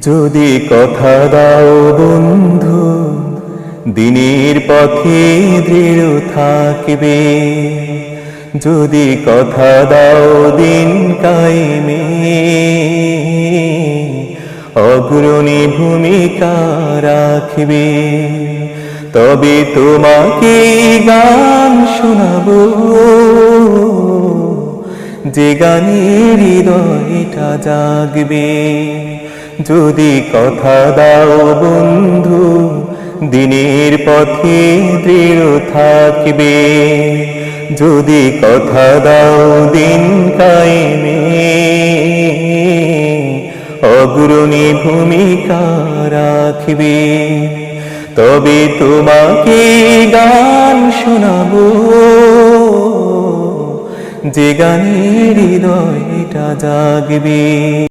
যদি কথা দাও বন্ধু, দিনের পথে দৃঢ় থাকবে। যদি কথা দাও দিন কায়েমে, অগ্রণী ভূমিকা রাখবে। তবে তোমাকে গান শোনাবো, যে গানের হৃদয়টা জাগবে। যদি কথা দাও বন্ধু, দিনের পথে দৃঢ় থাকবে। যদি কথা দাও দিন কায়েমে, অগ্রণী ভূমিকা রাখবে। তবে তোমাকে গান শোনাবো, যে গানের হৃদয়টা জাগবে।